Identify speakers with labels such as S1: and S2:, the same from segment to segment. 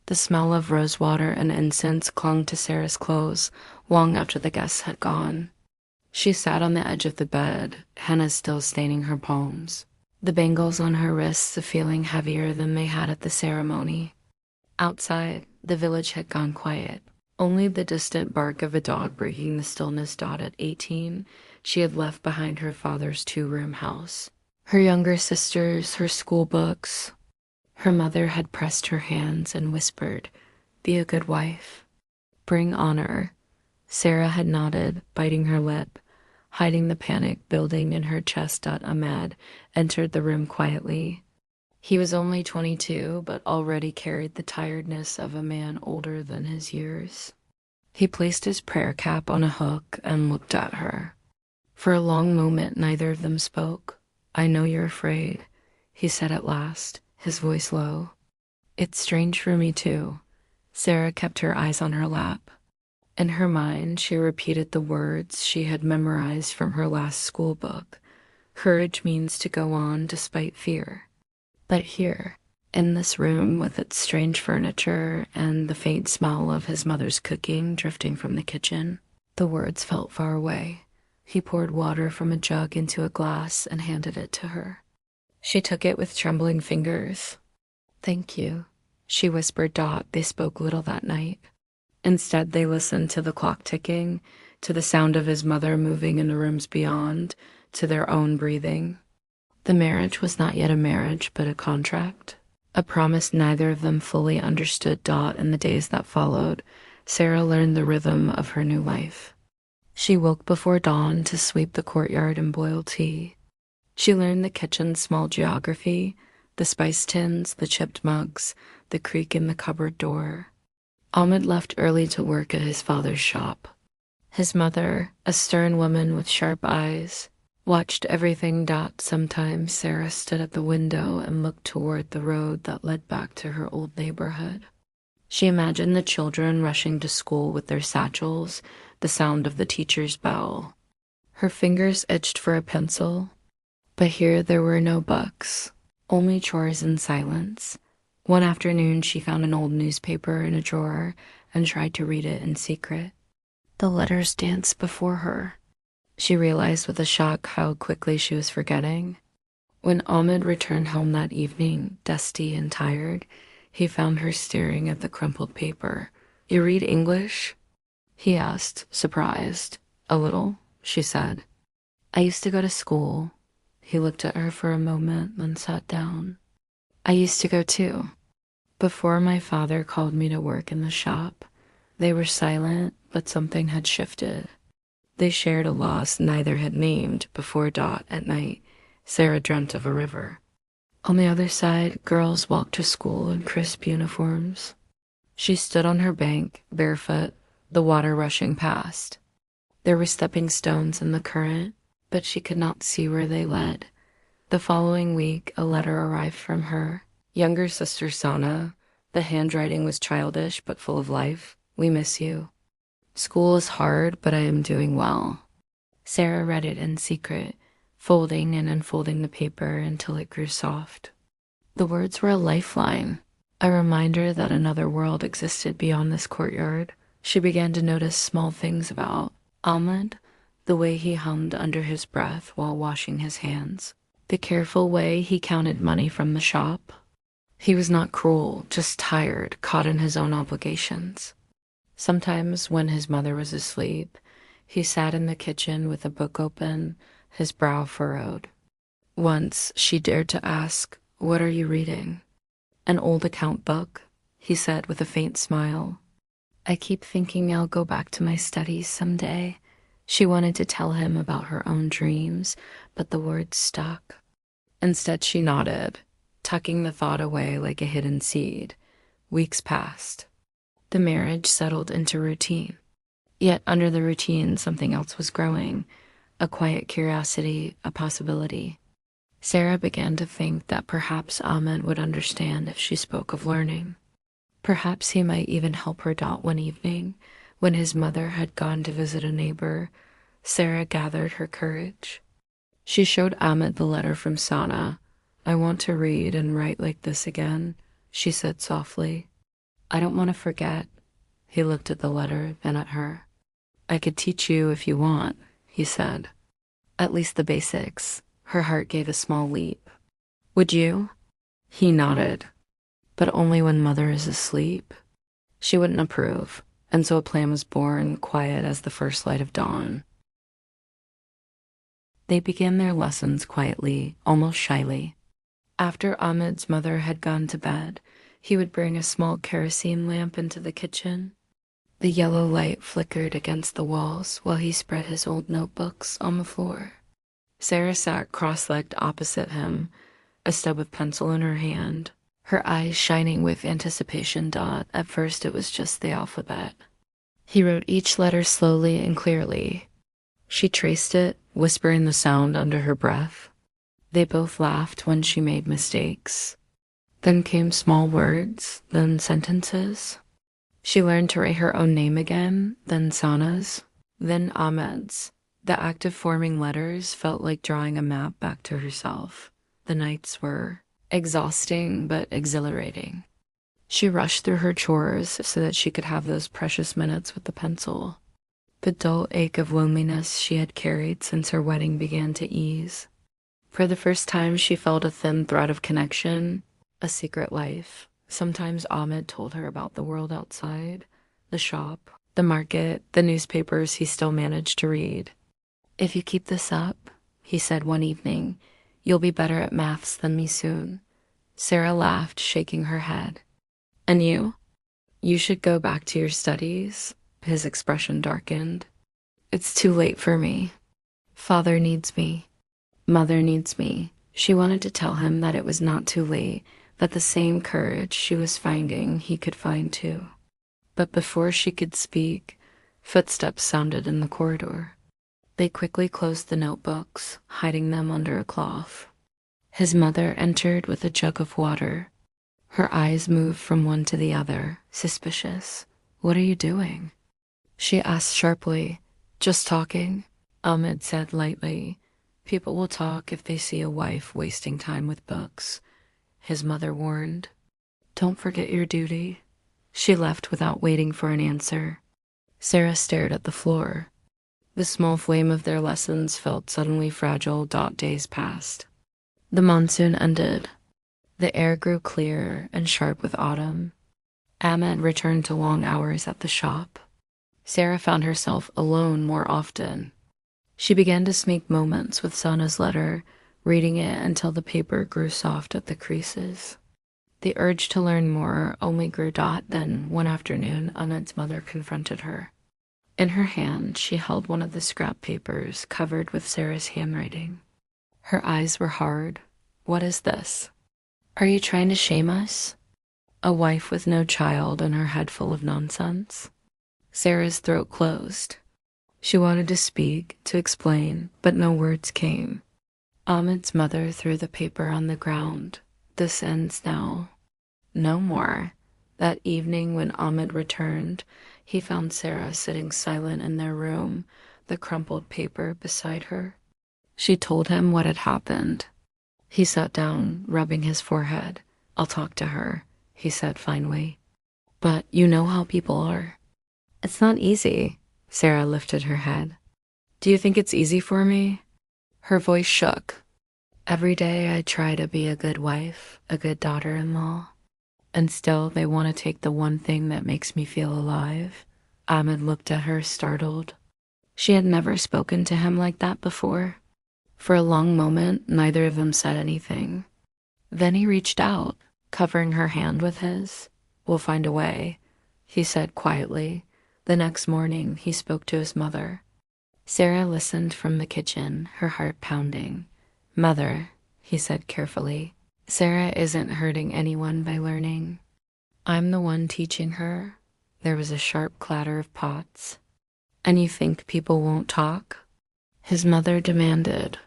S1: The smell of rosewater and incense clung to Sarah's clothes long after the guests had gone. She sat on the edge of the bed, henna still staining her palms, the bangles on her wrists feeling heavier than they had at the ceremony. Outside, the village had gone quiet. Only the distant bark of a dog breaking the stillness dotted 18 she had left behind her father's two-room house. Her younger sisters, her school books. Her mother had pressed her hands and whispered, "Be a good wife. Bring honor." Sarah had nodded, biting her lip, hiding the panic building in her chest. Ahmed entered the room quietly. He was only 22, but already carried the tiredness of a man older than his years. He placed his prayer cap on a hook and looked at her. For a long moment, neither of them spoke. "I know you're afraid," he said at last, his voice low. "It's strange for me, too." Sarah kept her eyes on her lap. In her mind, she repeated the words she had memorized from her last school book. Courage means to go on despite fear. But here, in this room with its strange furniture and the faint smell of his mother's cooking drifting from the kitchen, the words felt far away. He poured water from a jug into a glass and handed it to her. She took it with trembling fingers. "Thank you," she whispered. They spoke little that night. Instead, they listened to the clock ticking, to the sound of his mother moving in the rooms beyond, to their own breathing. The marriage was not yet a marriage, but a contract, a promise neither of them fully understood. In the days that followed, Sarah learned the rhythm of her new life. She woke before dawn to sweep the courtyard and boil tea. She learned the kitchen's small geography, the spice tins, the chipped mugs, the creak in the cupboard door. Ahmed left early to work at his father's shop. His mother, a stern woman with sharp eyes, watched everything. Sometimes Sarah stood at the window and looked toward the road that led back to her old neighborhood. She imagined the children rushing to school with their satchels, the sound of the teacher's bell. Her fingers itched for a pencil, but here there were no books, only chores and silence. One afternoon, she found an old newspaper in a drawer and tried to read it in secret. The letters danced before her. She realized with a shock how quickly she was forgetting. When Ahmed returned home that evening, dusty and tired, he found her staring at the crumpled paper. "You read English?" he asked, surprised. "A little," she said. "I used to go to school." He looked at her for a moment, then sat down. "I used to go too. Before my father called me to work in the shop." They were silent, but something had shifted. They shared a loss neither had named. Before at night, Sarah dreamt of a river. On the other side, girls walked to school in crisp uniforms. She stood on her bank, barefoot, the water rushing past. There were stepping stones in the current, but she could not see where they led. The following week, a letter arrived from her younger sister Sana. The handwriting was childish but full of life. "We miss you. School is hard, but I am doing well." Sarah read it in secret, folding and unfolding the paper until it grew soft. The words were a lifeline, a reminder that another world existed beyond this courtyard. She began to notice small things about Ahmed, the way he hummed under his breath while washing his hands, the careful way he counted money from the shop. He was not cruel, just tired, caught in his own obligations. Sometimes, when his mother was asleep, he sat in the kitchen with a book open, his brow furrowed. Once, she dared to ask, "What are you reading?" "An old account book," he said with a faint smile. "I keep thinking I'll go back to my studies someday." She wanted to tell him about her own dreams, but the words stuck. Instead, she nodded, tucking the thought away like a hidden seed. Weeks passed. The marriage settled into routine. Yet under the routine, something else was growing, a quiet curiosity, a possibility. Sarah began to think that perhaps Ahmed would understand if she spoke of learning. Perhaps he might even help her. One evening, when his mother had gone to visit a neighbor, Sarah gathered her courage. She showed Ahmed the letter from Sana. "I want to read and write like this again," she said softly. I don't want to forget. He looked at the letter, then at her. I could teach you if you want, he said. At least the basics. Her heart gave a small leap. Would you? He nodded. But only when Mother is asleep. She wouldn't approve, and so a plan was born, quiet as the first light of dawn. They began their lessons quietly, almost shyly. After Ahmed's mother had gone to bed, he would bring a small kerosene lamp into the kitchen. The yellow light flickered against the walls while he spread his old notebooks on the floor. Sarah sat cross-legged opposite him, a stub of pencil in her hand, her eyes shining with anticipation. At first it was just the alphabet. He wrote each letter slowly and clearly. She traced it, whispering the sound under her breath. They both laughed when she made mistakes. Then came small words, then sentences. She learned to write her own name again, then Sana's, then Ahmed's. The act of forming letters felt like drawing a map back to herself. The nights were exhausting but exhilarating. She rushed through her chores so that she could have those precious minutes with the pencil. The dull ache of loneliness she had carried since her wedding began to ease. For the first time, she felt a thin thread of connection, a secret life. Sometimes Ahmed told her about the world outside, the shop, the market, the newspapers he still managed to read. If you keep this up, he said one evening, you'll be better at maths than me soon. Sarah laughed, shaking her head. And you? You should go back to your studies. His expression darkened. It's too late for me. Father needs me. Mother needs me. She wanted to tell him that it was not too late, that the same courage she was finding he could find too. But before she could speak, footsteps sounded in the corridor. They quickly closed the notebooks, hiding them under a cloth. His mother entered with a jug of water. Her eyes moved from one to the other, suspicious. What are you doing? She asked sharply. Just talking, Ahmed said lightly. People will talk if they see a wife wasting time with books. His mother warned. Don't forget your duty. She left without waiting for an answer. Sarah stared at the floor. The small flame of their lessons felt suddenly fragile. Days passed. The monsoon ended. The air grew clear and sharp with autumn. Ahmed returned to long hours at the shop. Sarah found herself alone more often. She began to sneak moments with Sana's letter, reading it until the paper grew soft at the creases. The urge to learn more only grew. Then, one afternoon, Ahmed's mother confronted her. In her hand, she held one of the scrap papers covered with Sarah's handwriting. Her eyes were hard. What is this? Are you trying to shame us? A wife with no child and her head full of nonsense? Sarah's throat closed. She wanted to speak, to explain, but no words came. Ahmed's mother threw the paper on the ground. This ends now. No more. That evening when Ahmed returned, he found Sarah sitting silent in their room, the crumpled paper beside her. She told him what had happened. He sat down, rubbing his forehead. I'll talk to her, he said finally. But you know how people are. It's not easy. Sarah lifted her head. Do you think it's easy for me? Her voice shook. Every day I try to be a good wife, a good daughter-in-law. And still they want to take the one thing that makes me feel alive. Ahmed looked at her, startled. She had never spoken to him like that before. For a long moment, neither of them said anything. Then he reached out, covering her hand with his. We'll find a way, he said quietly. The next morning, he spoke to his mother. Sarah listened from the kitchen, her heart pounding. Mother, he said carefully, Sarah isn't hurting anyone by learning. I'm the one teaching her. There was a sharp clatter of pots. And you think people won't talk? His mother demanded.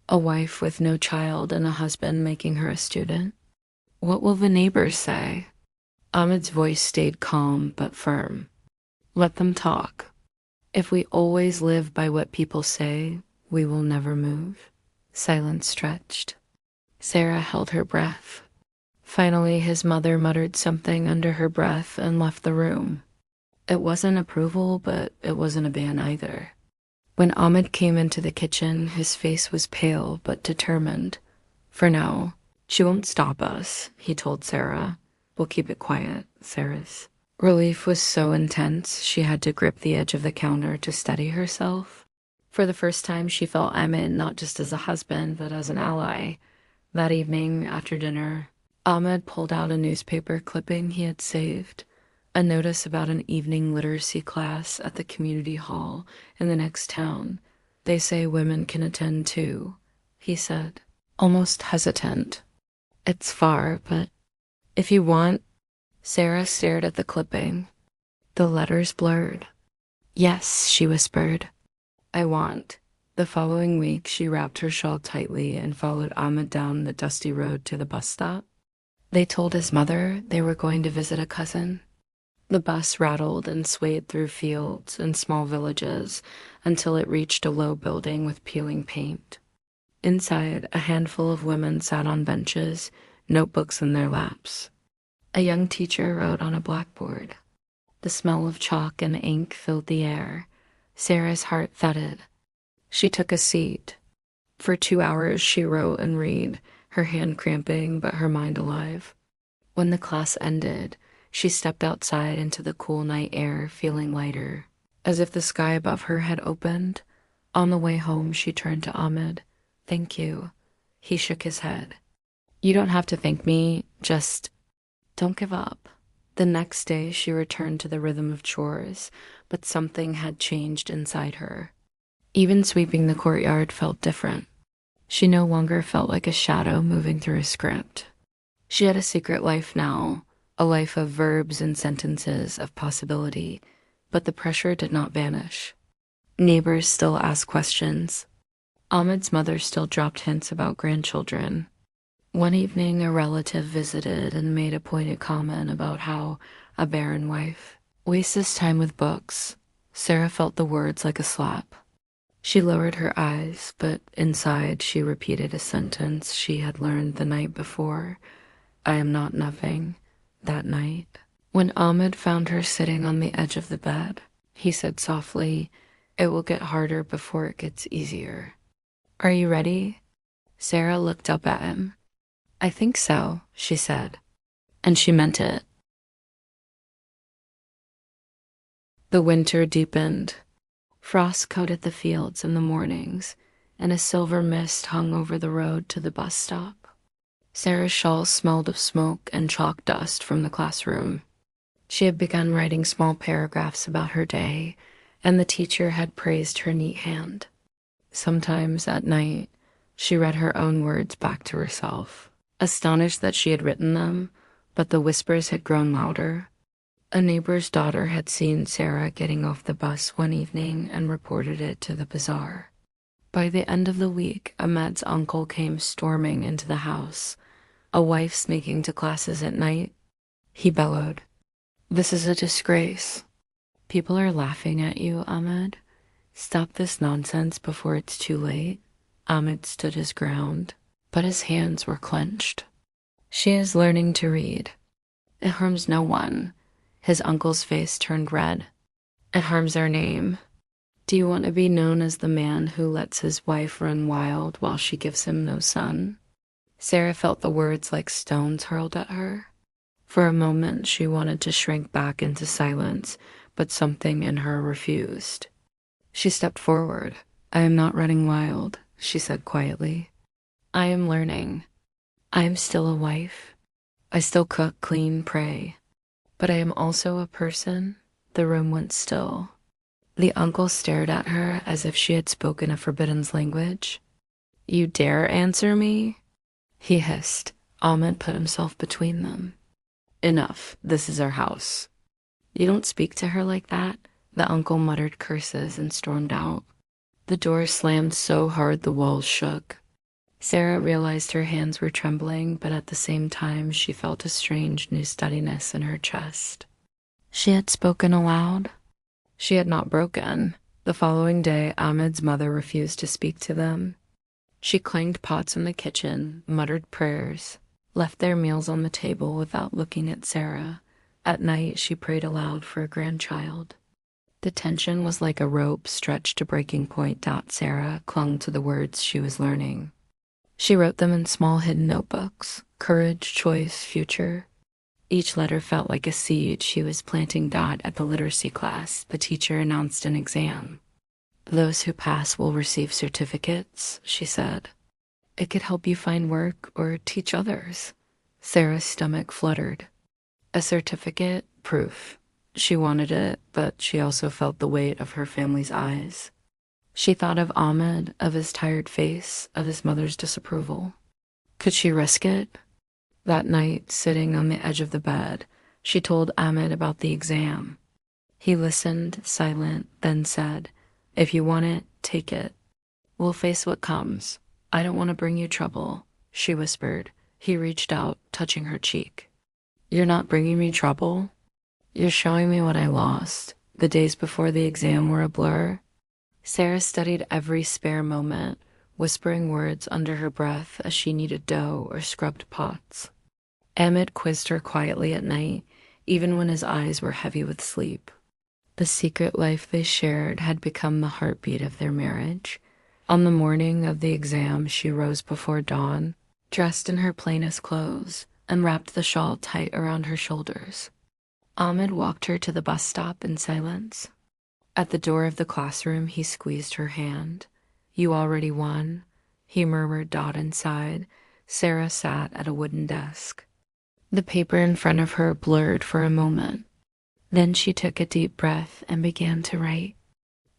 S1: A wife with no child and a husband making her a student? What will the neighbors say? Ahmed's voice stayed calm but firm. Let them talk. If we always live by what people say, we will never move. Silence stretched. Sarah held her breath. Finally, his mother muttered something under her breath and left the room. It wasn't approval, but it wasn't a ban either. When Ahmed came into the kitchen, his face was pale but determined. For now, she won't stop us, he told Sarah. We'll keep it quiet, Sarah's. Relief was so intense, she had to grip the edge of the counter to steady herself. For the first time, she felt Ahmed not just as a husband, but as an ally. That evening, after dinner, Ahmed pulled out a newspaper clipping he had saved, a notice about an evening literacy class at the community hall in the next town. They say women can attend too, he said, almost hesitant. It's far, but if you want. Sarah stared at the clipping. The letters blurred. Yes, she whispered. I want. The following week, she wrapped her shawl tightly and followed Ahmed down the dusty road to the bus stop. They told his mother they were going to visit a cousin. The bus rattled and swayed through fields and small villages until it reached a low building with peeling paint. Inside, a handful of women sat on benches, notebooks in their laps. A young teacher wrote on a blackboard. The smell of chalk and ink filled the air. Sarah's heart thudded. She took a seat. For 2 hours she wrote and read, her hand cramping but her mind alive. When the class ended, she stepped outside into the cool night air, feeling lighter, as if the sky above her had opened. On the way home, she turned to Ahmed. Thank you. He shook his head. You don't have to thank me, just don't give up. The next day, she returned to the rhythm of chores, but something had changed inside her. Even sweeping the courtyard felt different. She no longer felt like a shadow moving through a script. She had a secret life now, a life of verbs and sentences, of possibility, but the pressure did not vanish. Neighbors still asked questions. Ahmed's mother still dropped hints about grandchildren. One evening, a relative visited and made a pointed comment about how a barren wife wastes his time with books. Sarah felt the words like a slap. She lowered her eyes, but inside she repeated a sentence she had learned the night before. I am not nothing. That night, when Ahmed found her sitting on the edge of the bed, he said softly, it will get harder before it gets easier. Are you ready? Sarah looked up at him. I think so, she said, and she meant it. The winter deepened. Frost coated the fields in the mornings, and a silver mist hung over the road to the bus stop. Sarah's shawl smelled of smoke and chalk dust from the classroom. She had begun writing small paragraphs about her day, and the teacher had praised her neat hand. Sometimes at night, she read her own words back to herself, astonished that she had written them, but the whispers had grown louder. A neighbor's daughter had seen Sarah getting off the bus one evening and reported it to the bazaar. By the end of the week, Ahmed's uncle came storming into the house. A wife sneaking to classes at night? He bellowed. This is a disgrace. People are laughing at you, Ahmed. Stop this nonsense before it's too late. Ahmed stood his ground, but his hands were clenched. She is learning to read. It harms no one. His uncle's face turned red. It harms our name. Do you want to be known as the man who lets his wife run wild while she gives him no son? Sarah felt the words like stones hurled at her. For a moment, she wanted to shrink back into silence, but something in her refused. She stepped forward. I am not running wild, she said quietly. I am learning. I am still a wife. I still cook, clean, pray. But I am also a person. The room went still. The uncle stared at her as if she had spoken a forbidden language. You dare answer me? He hissed. Ahmed put himself between them. Enough. This is our house. You don't speak to her like that. The uncle muttered curses and stormed out. The door slammed so hard the walls shook. Sarah realized her hands were trembling, but at the same time she felt a strange new steadiness in her chest. She had spoken aloud. She had not broken. The following day, Ahmed's mother refused to speak to them. She clanged pots in the kitchen, muttered prayers. left their meals on the table without looking at Sarah. At night, she prayed aloud for a grandchild. The tension was like a rope stretched to breaking point. Sarah clung to the words she was learning. She wrote them in small hidden notebooks: courage, choice, future. Each letter felt like a seed she was planting. At the literacy class, the teacher announced an exam. Those who pass will receive certificates, she said. It could help you find work or teach others. Sarah's stomach fluttered. A certificate, proof. She wanted it, but she also felt the weight of her family's eyes. She thought of Ahmed, of his tired face, of his mother's disapproval. Could she risk it? That night, sitting on the edge of the bed, she told Ahmed about the exam. He listened, silent, then said, "If you want it, take it. We'll face what comes. I don't want to bring you trouble," she whispered. He reached out, touching her cheek. "You're not bringing me trouble? You're showing me what I lost. The days before the exam were a blur." Sarah studied every spare moment, whispering words under her breath as she kneaded dough or scrubbed pots. Ahmed quizzed her quietly at night, even when his eyes were heavy with sleep. The secret life they shared had become the heartbeat of their marriage. On the morning of the exam, she rose before dawn, dressed in her plainest clothes, and wrapped the shawl tight around her shoulders. Ahmed walked her to the bus stop in silence. At the door of the classroom, he squeezed her hand. "You already won," he murmured. Inside, Sarah sat at a wooden desk. The paper in front of her blurred for a moment. Then she took a deep breath and began to write.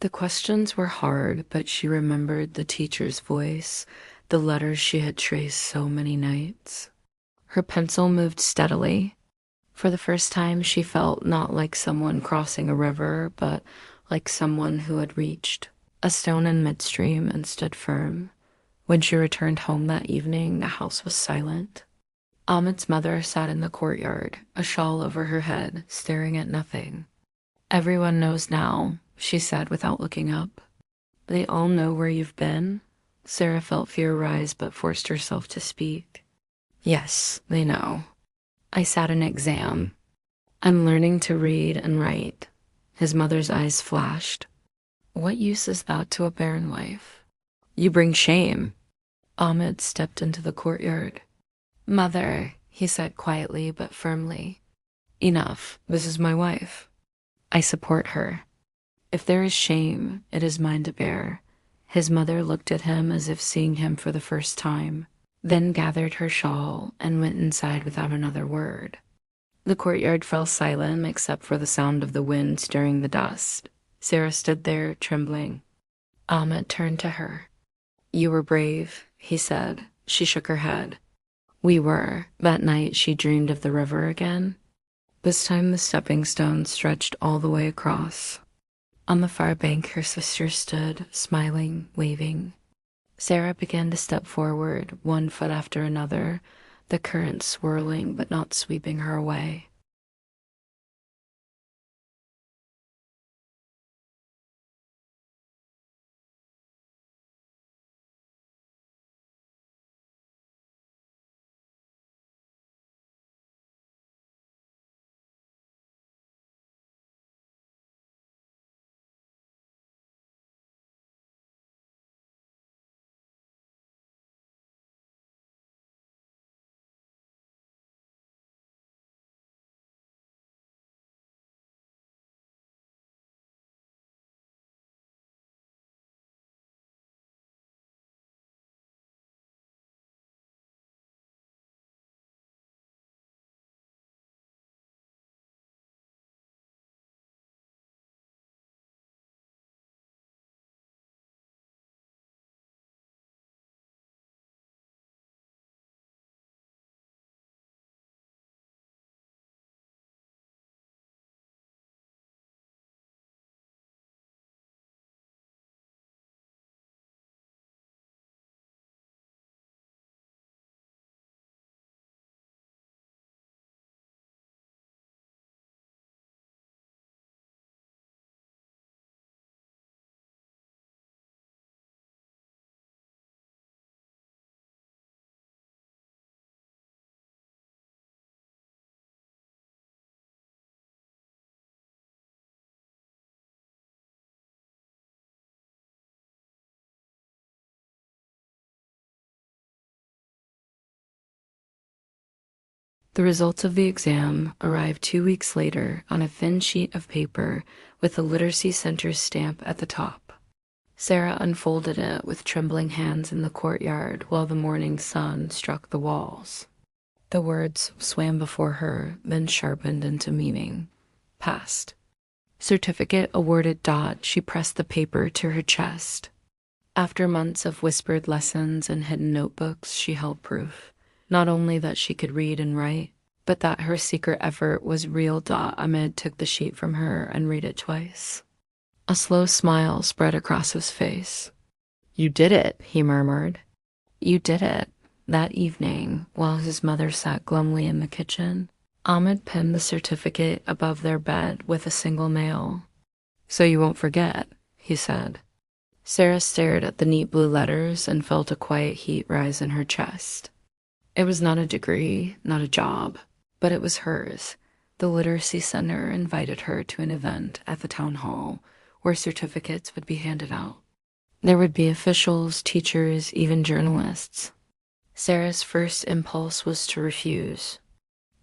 S1: The questions were hard, but she remembered the teacher's voice, the letters she had traced so many nights. Her pencil moved steadily. For the first time, she felt not like someone crossing a river, but like someone who had reached a stone in midstream and stood firm. When she returned home that evening, the house was silent. Ahmed's mother sat in the courtyard, a shawl over her head, staring at nothing. "Everyone knows now," she said without looking up. "They all know where you've been?" Sarah felt fear rise but forced herself to speak. "Yes, they know. I sat an exam. I'm learning to read and write." His mother's eyes flashed. "What use is that to a barren wife? You bring shame." Ahmed stepped into the courtyard. "Mother," he said quietly but firmly. "Enough. This is my wife. I support her. If there is shame, it is mine to bear." His mother looked at him as if seeing him for the first time, then gathered her shawl and went inside without another word. The courtyard fell silent except for the sound of the wind stirring the dust. Sarah stood there, trembling. Ahmed turned to her. "You were brave," he said. She shook her head. "We were." That night she dreamed of the river again. This time the stepping stone stretched all the way across. On the far bank her sister stood, smiling, waving. Sarah began to step forward, one foot after another, the current swirling but not sweeping her away. The results of the exam arrived 2 weeks later on a thin sheet of paper with the Literacy Center's stamp at the top. Sarah unfolded it with trembling hands in the courtyard while the morning sun struck the walls. The words swam before her, then sharpened into meaning. Passed. Certificate awarded. She pressed the paper to her chest. After months of whispered lessons and hidden notebooks, she held proof. Not only that she could read and write, but that her secret effort was real. Ahmed took the sheet from her and read it twice. A slow smile spread across his face. "You did it," he murmured. "You did it." That evening, while his mother sat glumly in the kitchen, Ahmed pinned the certificate above their bed with a single nail. "So you won't forget," he said. Sarah stared at the neat blue letters and felt a quiet heat rise in her chest. It was not a degree, not a job, but it was hers. The Literacy Center invited her to an event at the town hall where certificates would be handed out. There would be officials, teachers, even journalists. Sarah's first impulse was to refuse.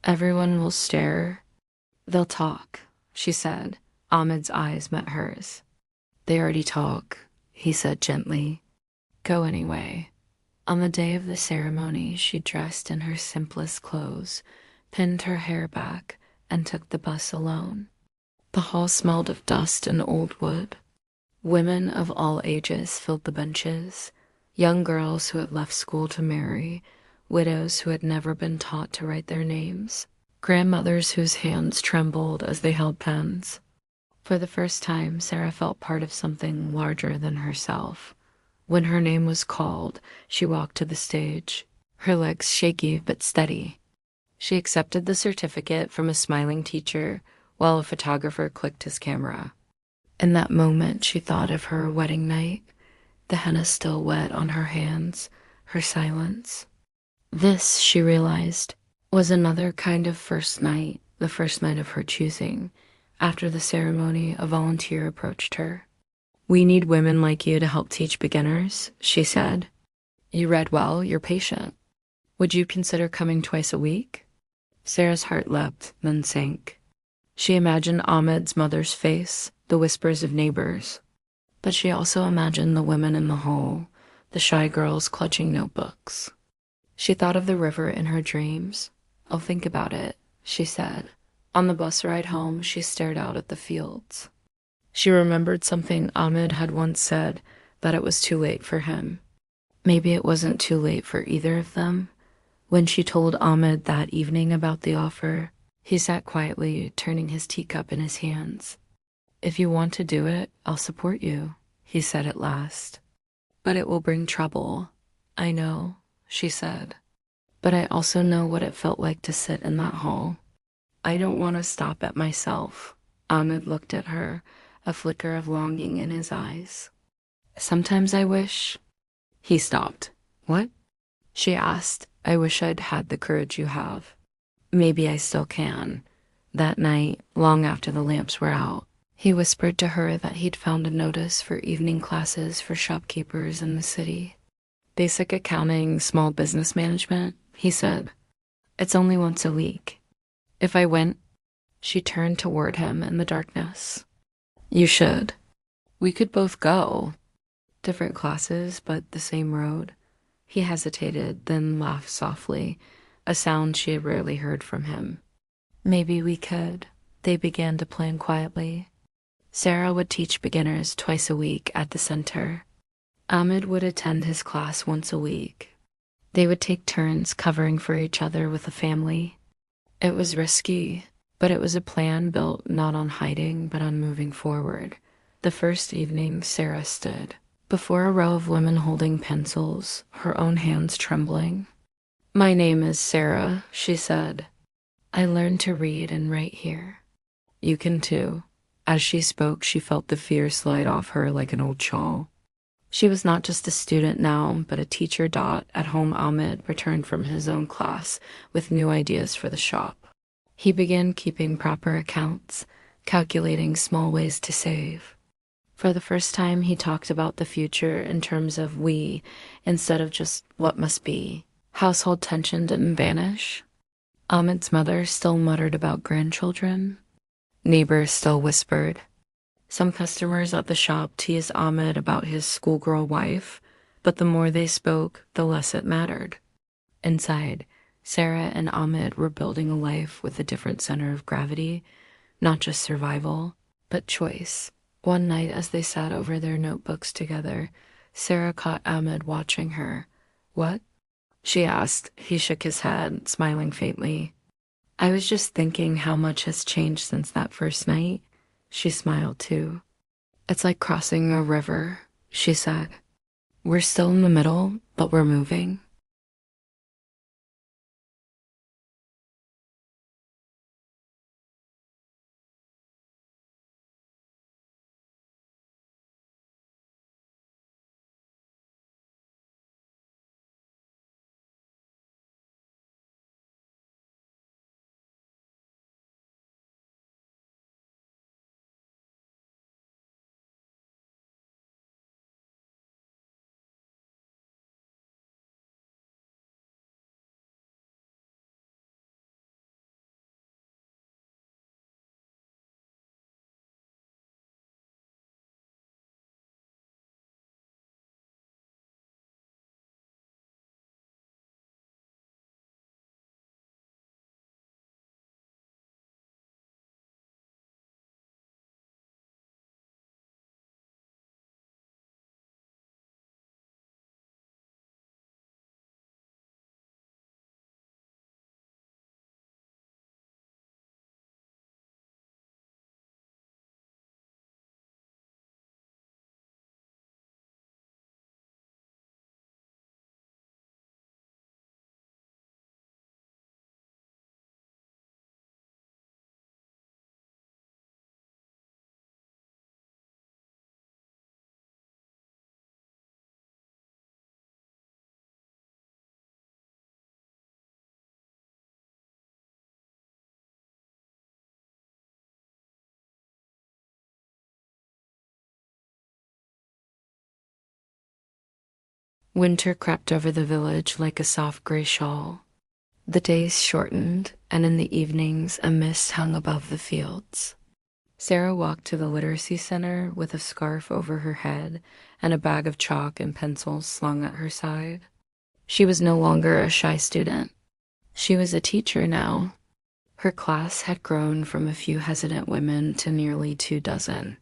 S1: "Everyone will stare. They'll talk," she said. Ahmed's eyes met hers. "They already talk," he said gently. "Go anyway." On the day of the ceremony, she dressed in her simplest clothes, pinned her hair back, and took the bus alone. The hall smelled of dust and old wood. Women of all ages filled the benches, young girls who had left school to marry, widows who had never been taught to write their names, grandmothers whose hands trembled as they held pens. For the first time, Sarah felt part of something larger than herself. When her name was called, she walked to the stage, her legs shaky but steady. She accepted the certificate from a smiling teacher while a photographer clicked his camera. In that moment, she thought of her wedding night, the henna still wet on her hands, her silence. This, she realized, was another kind of first night, the first night of her choosing. After the ceremony, a volunteer approached her. "We need women like you to help teach beginners," she said. "You read well, you're patient. Would you consider coming twice a week?" Sarah's heart leapt, then sank. She imagined Ahmed's mother's face, the whispers of neighbors. But she also imagined the women in the hall, the shy girls clutching notebooks. She thought of the river in her dreams. "I'll think about it," she said. On the bus ride home, she stared out at the fields. She remembered something Ahmed had once said, that it was too late for him. Maybe it wasn't too late for either of them. When she told Ahmed that evening about the offer, he sat quietly, turning his teacup in his hands. "If you want to do it, I'll support you," he said at last. "But it will bring trouble." "I know," she said. "But I also know what it felt like to sit in that hall. I don't want to stop at myself." Ahmed looked at her, a flicker of longing in his eyes. "Sometimes I wish—" He stopped. "What?" she asked. "I wish I'd had the courage you have. Maybe I still can." That night, long after the lamps were out, he whispered to her that he'd found a notice for evening classes for shopkeepers in the city. "Basic accounting, small business management," he said. "It's only once a week. If I went—" She turned toward him in the darkness. "You should. We could both go. Different classes, but the same road." He hesitated, then laughed softly, a sound she had rarely heard from him. "Maybe we could." They began to plan quietly. Sarah would teach beginners twice a week at the center. Ahmed would attend his class once a week. They would take turns covering for each other with a family. It was risky, but it was a plan built not on hiding, but on moving forward. The first evening, Sarah stood before a row of women holding pencils, her own hands trembling. "My name is Sarah," she said. "I learned to read and write here. You can too." As she spoke, she felt the fear slide off her like an old shawl. She was not just a student now, but a teacher. At home, Ahmed returned from his own class with new ideas for the shop. He began keeping proper accounts, calculating small ways to save. For the first time, he talked about the future in terms of we, instead of just what must be. Household tension didn't vanish. Ahmed's mother still muttered about grandchildren. Neighbors still whispered. Some customers at the shop teased Ahmed about his schoolgirl wife, but the more they spoke, the less it mattered. Inside, Sarah and Ahmed were building a life with a different center of gravity, not just survival, but choice. One night, as they sat over their notebooks together, Sarah caught Ahmed watching her. "What?" she asked. He shook his head, smiling faintly. "I was just thinking how much has changed since that first night." She smiled too. "It's like crossing a river," she said. "We're still in the middle, but we're moving." Winter crept over the village like a soft gray shawl. The days shortened, and in the evenings a mist hung above the fields. Sarah walked to the literacy center with a scarf over her head and a bag of chalk and pencils slung at her side. She was no longer a shy student. She was a teacher now. Her class had grown from a few hesitant women to nearly 2 dozen.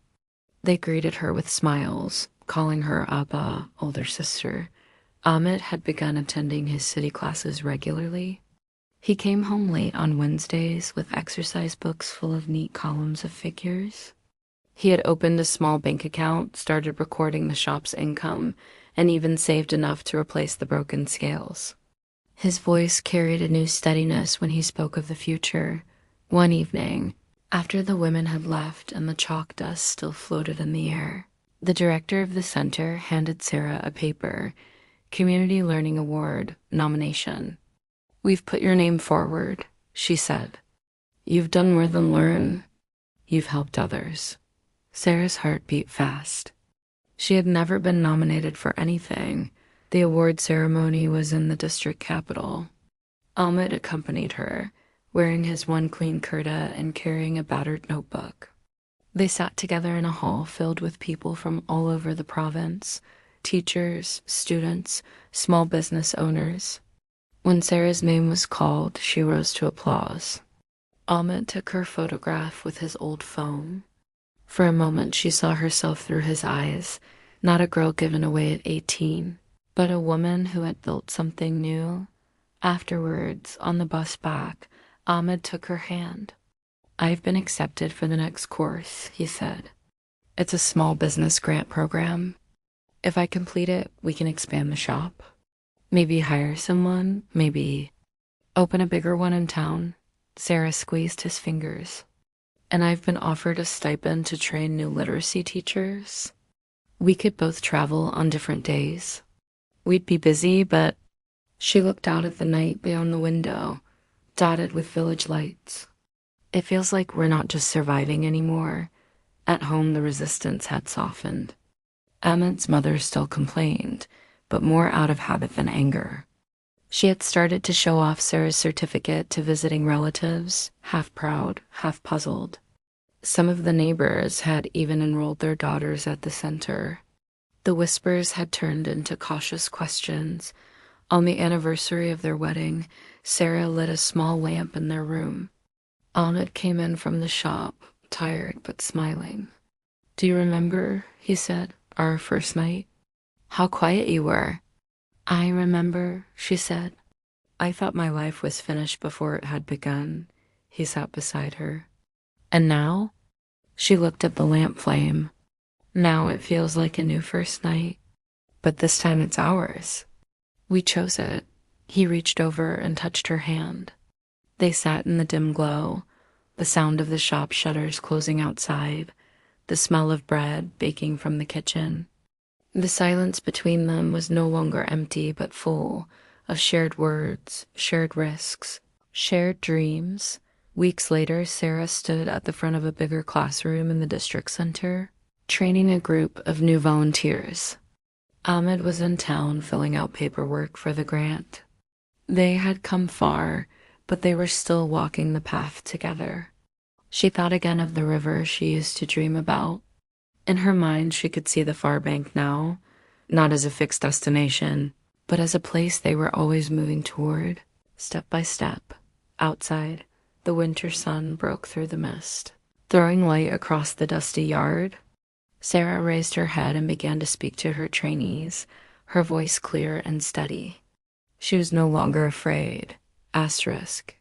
S1: They greeted her with smiles, calling her Abba, older sister. Ahmed had begun attending his city classes regularly. He came home late on Wednesdays with exercise books full of neat columns of figures. He had opened a small bank account, started recording the shop's income, and even saved enough to replace the broken scales. His voice carried a new steadiness when he spoke of the future. One evening, after the women had left and the chalk dust still floated in the air, the director of the center handed Sarah a paper, Community Learning Award nomination. "We've put your name forward," she said. "You've done more than learn. You've helped others." Sarah's heart beat fast. She had never been nominated for anything. The award ceremony was in the district capital. Ahmed accompanied her, wearing his one clean kurta and carrying a battered notebook. They sat together in a hall filled with people from all over the province, teachers, students, small business owners. When Sarah's name was called, she rose to applause. Ahmed took her photograph with his old phone. For a moment, she saw herself through his eyes, not a girl given away at 18, but a woman who had built something new. Afterwards, on the bus back, Ahmed took her hand. "I've been accepted for the next course," he said. "It's a small business grant program. If I complete it, we can expand the shop. Maybe hire someone, maybe open a bigger one in town." Sarah squeezed his fingers. "And I've been offered a stipend to train new literacy teachers. We could both travel on different days. We'd be busy, but..." She looked out at the night beyond the window, dotted with village lights. "It feels like we're not just surviving anymore." At home, the resistance had softened. Ahmed's mother still complained, but more out of habit than anger. She had started to show off Sarah's certificate to visiting relatives, half proud, half puzzled. Some of the neighbors had even enrolled their daughters at the center. The whispers had turned into cautious questions. On the anniversary of their wedding, Sarah lit a small lamp in their room. Ahmed came in from the shop, tired but smiling. "Do you remember," he said, "our first night? How quiet you were." "I remember," she said. "I thought my life was finished before it had begun." He sat beside her. "And now?" She looked at the lamp flame. "Now it feels like a new first night. But this time it's ours. We chose it." He reached over and touched her hand. They sat in the dim glow, the sound of the shop shutters closing outside, the smell of bread baking from the kitchen. The silence between them was no longer empty but full of shared words, shared risks, shared dreams. Weeks later, Sarah stood at the front of a bigger classroom in the district center, training a group of new volunteers. Ahmed was in town filling out paperwork for the grant. They had come far, but they were still walking the path together. She thought again of the river she used to dream about. In her mind, she could see the far bank now, not as a fixed destination, but as a place they were always moving toward, step by step. Outside, the winter sun broke through the mist, throwing light across the dusty yard. Sarah raised her head and began to speak to her trainees, her voice clear and steady. She was no longer afraid. Asterisk.